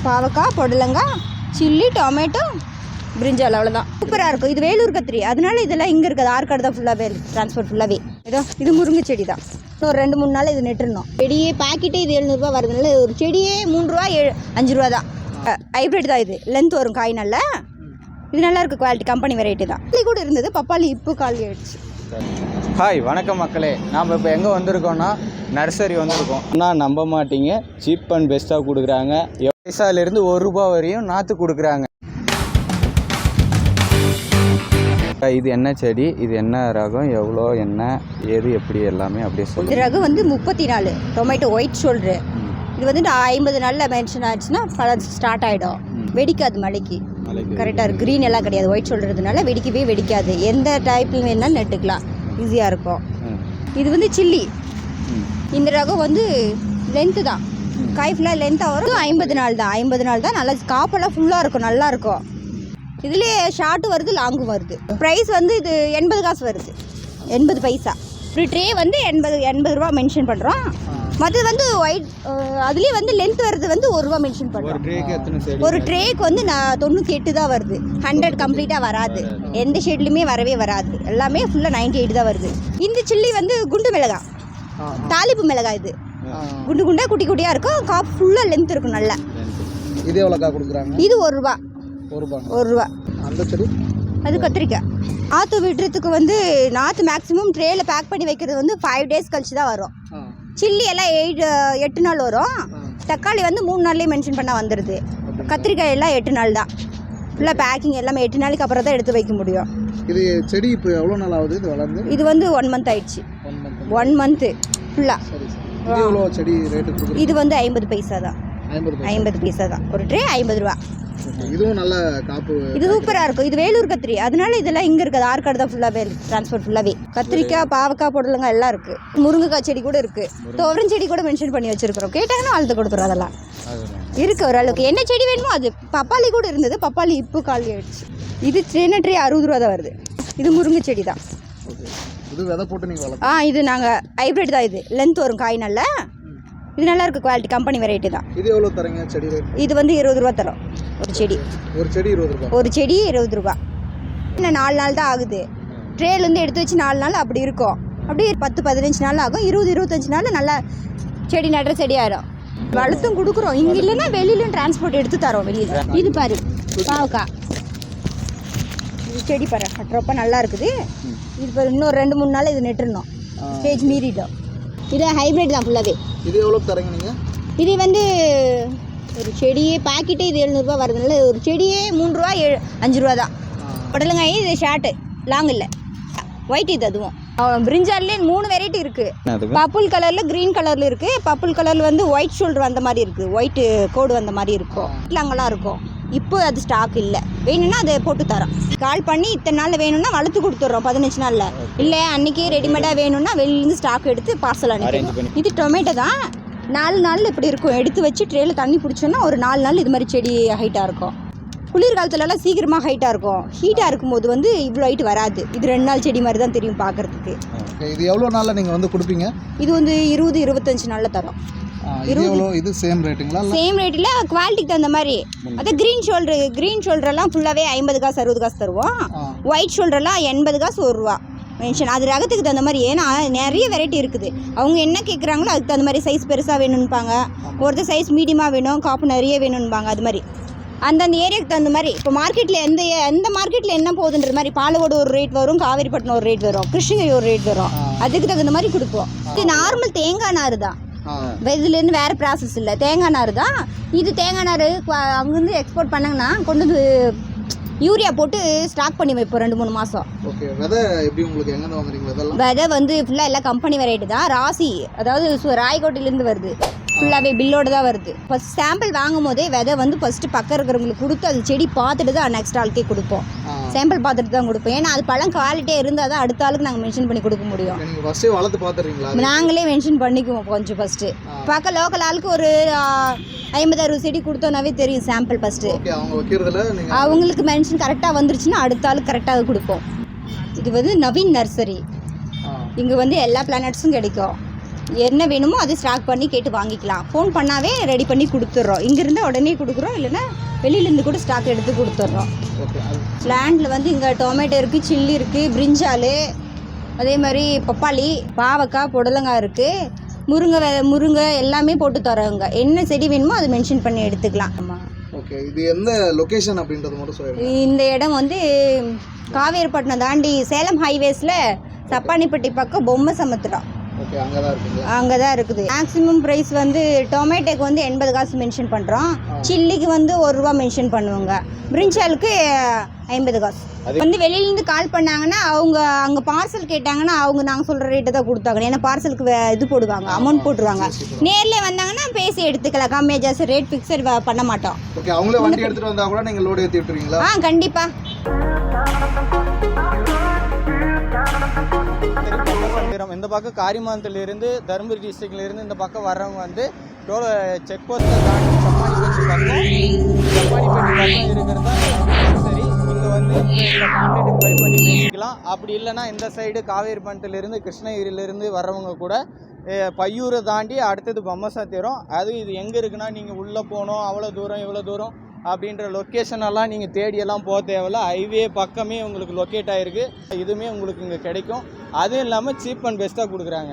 பாவக்காய், புடலங்காய், chilli, tomato, பிரிஞ்சால், அவ்வளோதான். சூப்பராக இருக்கும். இது வேலூர் கத்திரி, அதனால இதெல்லாம் இங்கே இருக்குது. ஆற்காடு தான் ஃபுல்லாகவே இருக்குது, ட்ரான்ஸ்போர்ட் ஃபுல்லாகவே. இது முருங்கை செடி தான். ஒரு 2-3 நாள் இது நெட்டுருந்தோம். செடியே பாக்கெட்டே இது 700 ரூபா வருதுனால ஒரு செடியே 3 ரூபா 5 ரூபா தான். ஹைப்ரிட் தான் இது. லென்த் வரும் காய் நல்லா. இது நல்லா இருக்குது, குவாலிட்டி, கம்பெனி வெரைட்டி தான். பப்பாளி கூட இருந்தது, பப்பாளி இப்போ காலி ஆயிடுச்சு. ஹாய், வணக்கம் மக்களே. நாம் இப்போ எங்கே வந்திருக்கோம்னா நர்சரி வந்திருக்கோம். ஆனால் நம்ப மாட்டீங்க, சீப் அண்ட் பெஸ்ட்டாக கொடுக்குறாங்க. பைசாலேருந்து 1 ரூபா வரையும் நாற்று கொடுக்குறாங்க. இது என்ன செடி, இது என்ன ரகம், எவ்வளோ, என்ன ஏது, எப்படி, எல்லாமே அப்படியே சொல்லி. இது ரகம் வந்து 34 டொமேட்டோ ஒயிட் ஷோல்டரு. இது வந்து 50 நாளில் மென்ஷன் ஆச்சுன்னா பழம் ஸ்டார்ட் ஆகிடும். வெடிக்காது மழைக்கு, கரெக்டாக இருக்குது. க்ரீன் எல்லாம் கிடையாது, ஒயிட் ஷோல்டர்னால வெடிக்கவே வெடிக்காது. எந்த டைப்பில் வேணாலும் நட்டுக்கலாம், ஈஸியாக இருக்கும். இது வந்து சில்லி. இந்த ரகம் வந்து லென்த்து தான், காய் ஃபுல்லாக லென்த்தாக வரும். 50 நாள் தான், 50 நாள் தான். நல்லா காப்பெல்லாம் ஃபுல்லாக இருக்கும், நல்லாயிருக்கும். இதுலேயே ஷார்ட்டு வருது, லாங்கும் வருது. ப்ரைஸ் வந்து இது 80 காசு வருது, 80 பைசா. இப்படி ட்ரே வந்து 80 ரூபா மென்ஷன் பண்ணுறோம். மற்றது வந்து ஒயிட், அதுலேயே வந்து லென்த் வருது வந்து 1 ரூபா மென்ஷன் பண்ணுறோம். ஒரு ட்ரேக்கு வந்து 98 தான் வருது. 100 கம்ப்ளீட்டாக வராது, எந்த ஷேட்லையுமே வரவே வராது. எல்லாமே ஃபுல்லாக 98 தான் வருது. இந்த சில்லி வந்து குண்டு மிளகாய், தாளிப்பு மிளகாய். இது குண்டு குண்டாக குட்டி குட்டியாக இருக்கும், காப்பு ஃபுல்லாக லென்த் இருக்கும் நல்லா. இது எவ்வளோக்கா கொடுக்குறாங்க? இது 1 ரூபா. 1 ரூபா. அந்த செடி அது கத்திரிக்காய். நாற்று விடுறதுக்கு வந்து நாற்று மேக்ஸிமம் ட்ரேயில் பேக் பண்ணி வைக்கிறது வந்து 5 டேஸ் கழிச்சு தான் வரும். சில்லி எல்லாம் 8 நாள் வரும். தக்காளி வந்து 3 நாள்லேயே மென்ஷன் பண்ணால் வந்துடுது. கத்திரிக்காய் எல்லாம் 8 நாள் தான். ஃபுல்லாக பேக்கிங் எல்லாமே 8 நாளைக்கு அப்புறம் தான் எடுத்து வைக்க முடியும். இது செடி இப்போ எவ்வளோ நாள் ஆகுது இது வளர்ந்து? இது வந்து 1 மந்த் ஆயிடுச்சு. 1 மந்த்து ஃபுல்லாக. செடி ரேட்டு இது வந்து 50 பைசா தான். 50 பைசா தான் ஒரு ட்ரே, 50 ரூபா. இதுவும் நல்ல காப்பு. இது சூப்பராக இருக்கும். இது வேலூர் கத்திரி, அதனால இதெல்லாம் இங்கே இருக்குது. ஆற்காடு தான் ஃபுல்லாகவே இருக்குது, ட்ரான்ஸ்போர்ட் ஃபுல்லாகவே. கத்திரிக்காய், பாவக்காய், புடலங்காய் எல்லாம் இருக்குது. முருங்கைக்காய் செடி கூட இருக்குது. துவரம் செடி கூட மென்ஷன் பண்ணி வச்சுருக்கிறோம். கேட்டாங்கன்னா வளர்த்து கொடுத்துரும். அதெல்லாம் இருக்குது ஓரளவுக்கு. என்ன செடி வேணுமோ அது. பப்பாளி கூட இருந்தது, பப்பாளி இப்போ காலி ஆயிடுச்சு. இது சின்ன ட்ரே 60 ரூபா தான் வருது. இது முருங்கை செடி தான். இது விதை போட்டு நீங்கள் இது நாங்கள் ஹைப்ரிட் தான். இது லென்த் வரும் காய் நல்லா. இது நல்லா இருக்குது, குவாலிட்டி, கம்பெனி வெரைட்டி தான். இது எவ்வளோ தரீங்க செடி ரேட்? இது வந்து 20 ரூபா தரோம் ஒரு செடி. ஒரு செடி 20 ரூபா. ஒரு செடி 20 ரூபா. இன்னும் 4 நாள் தான் ஆகுது. ட்ரேலேருந்து எடுத்து வச்சு 4 நாள் அப்படி இருக்கும். அப்படியே 10-15 நாள் ஆகும். 20-25 நாள் நல்லா செடி நடுற செடி ஆகிடும். வளர்த்தும் கொடுக்குறோம். இங்கே இல்லைன்னா வெளியிலும் டிரான்ஸ்போர்ட் எடுத்து தரோம் வெளியில். இது பாரு பாவக்காய். இது செடி பாரு ரொம்ப நல்லா இருக்குது. இது பாரு இன்னொரு 2-3 நாள் இது நெட்டுருந்தோம், ஸ்டேஜ் மீறிட்டோம். இது ஹைப்ரிட் தான் ஃபுல்லாகவே. இது எவ்வளோ தரீங்க நீங்கள்? இது வந்து ஒரு செடியே பாக்கெட்டே இது 700 ரூபா வருதுனால ஒரு செடியே 3 ரூபா 5 ரூபா தான். புடலங்காய் இது ஷார்ட்டு, லாங் இல்லை, ஒயிட். இது அதுவும் பிரிஞ்சாலே 3 வெரைட்டி இருக்குது. பர்பிள் கலரில், க்ரீன் கலரில் இருக்குது. பர்பிள் கலரில் வந்து ஒயிட் ஷோல்டர் வந்த மாதிரி இருக்குது, ஒயிட்டு கோடு வந்த மாதிரி இருக்கும். அங்கெல்லாம் இருக்கும். இப்போ அது ஸ்டாக் இல்லை. வேணும்னா அதை போட்டு தரோம். கால் பண்ணி இத்தனை நாளில் வேணும்னா வளர்த்து கொடுத்துட்றோம் 15 நாளில். இல்லை அன்றைக்கி ரெடிமேடாக வேணும்னா வெளியிலேருந்து ஸ்டாக் எடுத்து பார்சல் அனுப்பிடுவோம். இது டொமேட்டோ தான். 4 நாளில் இப்படி இருக்கும். எடுத்து வச்சு ட்ரேயில் தண்ணி பிடிச்சோன்னா ஒரு 4 நாள் இது மாதிரி செடி ஹைட்டாக இருக்கும். குளிர்காலத்துலலாம் சீக்கிரமாக ஹைட்டாக இருக்கும். ஹீட்டாக இருக்கும்போது வந்து இவ்வளோ ஹைட் வராது. இது 2 நாள் செடி மாதிரி தான் தெரியும் பார்க்குறதுக்கு. இது எவ்வளோ நாளில் நீங்கள் வந்து கொடுப்பீங்க? இது வந்து 20-25 நாளில் தரோம். இது சேம் ரேட்டுங்களா? சேம் ரேட்டில் குவாலிட்டிக்கு தகுந்த மாதிரி. அதான் க்ரீன் ஷோல்டர்லாம் ஃபுல்லாகவே 50 காசு 60 காசு தருவோம். ஒயிட் ஷோல்டர்லாம் 80 காசு 1 ரூபா மென்ஷன். அது ரகத்துக்கு தகுந்த மாதிரி. ஏன்னா நிறைய வெரைட்டி இருக்குது. அவங்க என்ன கேட்குறாங்களோ அதுக்கு தகுந்த மாதிரி. சைஸ் பெருசாக வேணும்பாங்க, ஒருத்தர் சைஸ் மீடியமாக வேணும், காப்பு நிறைய வேணும்பாங்க. அது மாதிரி அந்தந்த ஏரியாவுக்கு தகுந்த மாதிரி. இப்போ மார்க்கெட்டில் எந்த மார்க்கெட்டில் என்ன போகுதுன்ற மாதிரி. பாலவோடு ஒரு ரேட் வரும், காவேரிப்பட்டினம் ஒரு ரேட் வரும், கிருஷ்ணகிரி ஒரு ரேட் வரும். அதுக்கு தகுந்த மாதிரி கொடுப்போம். இது நார்மல் தேங்காய் நார் தான். இதுலேருந்து வேறு ப்ராசஸ் இல்லை, தேங்காய் நார் தான். இது தேங்காய் நார் அங்கேருந்து எக்ஸ்போர்ட் பண்ணாங்கன்னா கொண்டு வந்து யூரியா போட்டு ஸ்டாக் பண்ணி வைப்போம் 2-3 மாதம். ஓகே. விதை எப்படி உங்களுக்கு எங்கே வாங்குறீங்க? விதை வந்து ஃபுல்லாக எல்லாம் கம்பெனி வெரைட்டி தான். ராசி, அதாவது ராய்கோட்டையிலேருந்து வருது. ஃபுல்லாகவே பில்லோடு தான் வருது. ஃபஸ்ட் சாம்பிள் வாங்கும் போதே விதை வந்து ஃபஸ்ட்டு பக்கம் இருக்கிறவங்களுக்கு கொடுத்து அது செடி பார்த்துட்டு தான் நெக்ஸ்ட் ஆளுக்கே கொடுப்போம். சாம்பிள் பார்த்துட்டு தான் கொடுப்போம். ஏன்னா அது பழம் குவாலிட்டியாக இருந்தால் தான் அடுத்த ஆளுக்கு நாங்கள் மென்ஷன் பண்ணி கொடுக்க முடியும். வளர்த்து பார்த்துறீங்களா? நாங்களே மென்ஷன் பண்ணிக்குவோம் கொஞ்சம் ஃபஸ்ட்டு. பக்கம் லோக்கல் ஆளுக்கு ஒரு 50-60 செடி கொடுத்தோன்னாவே தெரியும் சாம்பிள் ஃபஸ்ட்டு. அவங்களுக்கு மென்ஷன் கரெக்டாக வந்துருச்சுன்னா அடுத்த ஆளுக்கு கரெக்டாக கொடுப்போம். இது வந்து நவீன் நர்சரி. இங்கே வந்து எல்லா பிளானட்ஸும் கிடைக்கும். என்ன வேணுமோ அது ஸ்டாக் பண்ணி கேட்டு வாங்கிக்கலாம். ஃபோன் பண்ணாவே ரெடி பண்ணி கொடுத்துட்றோம். இங்கேருந்து உடனே கொடுக்குறோம், இல்லைன்னா வெளியிலேருந்து கூட ஸ்டாக் எடுத்து கொடுத்துட்றோம். லேண்டில் வந்து இங்கே டொமேட்டோ இருக்குது, சில்லி இருக்குது, பிரிஞ்சால், அதே மாதிரி பப்பாளி, பாவக்காய், புடலங்காய் இருக்குது, முருங்கை எல்லாமே போட்டு தரோங்க. என்ன செடி வேணுமோ அது மென்ஷன் பண்ணி எடுத்துக்கலாம். ஆமாம். ஓகே, இது எந்த லொகேஷன் அப்படின்றது மட்டும் சொல்லுங்க. இந்த இடம் வந்து காவேரிப்பட்டினம் தாண்டி சேலம் ஹைவேஸில் சப்பானிப்பட்டி பக்கம் பொம்மை சமுத்திரம். ஓகே, அங்கே தான் இருக்குங்களா? அங்கே தான் இருக்குது. மேக்ஸிமம் ப்ரைஸ் வந்து டொமேட்டோக்கு வந்து 80 காசு மென்ஷன் பண்ணுறோம், சில்லிக்கு வந்து 1 ரூபா மென்ஷன் பண்ணுவோங்க, பிரிஞ்சாலுக்கு 50 காசு. வந்து வெளியிலேருந்து கால் பண்ணாங்கன்னா அவங்க அங்கே பார்சல் கேட்டாங்கன்னா அவங்க நாங்கள் சொல்கிற ரேட்டை தான் கொடுத்தாங்க. ஏன்னா பார்சலுக்கு இது போடுவாங்க, அமௌண்ட் போட்டுருவாங்க. நேரில் வந்தாங்கன்னா பேசி எடுத்துக்கலாம், கம்மியாக ஜாஸ்தி ரேட் ஃபிக்ஸட் பண்ண மாட்டோம். ஓகே, அவங்களே வண்டி எடுத்துகிட்டு வந்தால் கூட நீங்கள் லோடு ஏற்றி விட்டுருவீங்களா? கண்டிப்பாக. இந்த பக்கம் காரிமானத்திலிருந்து தருமபுரி டிஸ்ட்ரிக்ட்லேருந்து இந்த பக்கம் வர்றவங்க வந்து செக் போஸ்ட்டை தாண்டி சப்பானிப்பேட்டை பக்கம் இருக்கிறதா சரி, இங்கே வந்து கான்டாக்ட் ட்ரை பண்ணி பேசிக்கலாம். அப்படி இல்லைன்னா இந்த சைடு காவேரிப்பட்டினத்திலிருந்து கிருஷ்ணகிரியிலேருந்து வர்றவங்க கூட பையூரை தாண்டி அடுத்தது பொம்மசாத்திரம். அது இது எங்கே இருக்குன்னா நீங்கள் உள்ளே போகணும், அவ்வளோ தூரம் இவ்வளோ தூரம் அப்படின்ற லொக்கேஷனெல்லாம் நீங்கள் தேடியெல்லாம் போக தேவையில்ல. ஹைவே பக்கமே உங்களுக்கு லொக்கேட் ஆகிருக்கு. இதுவுமே உங்களுக்கு இங்கே கிடைக்கும். அதுவும் இல்லாமல் சீப் அண்ட் பெஸ்ட்டாக கொடுக்குறாங்க.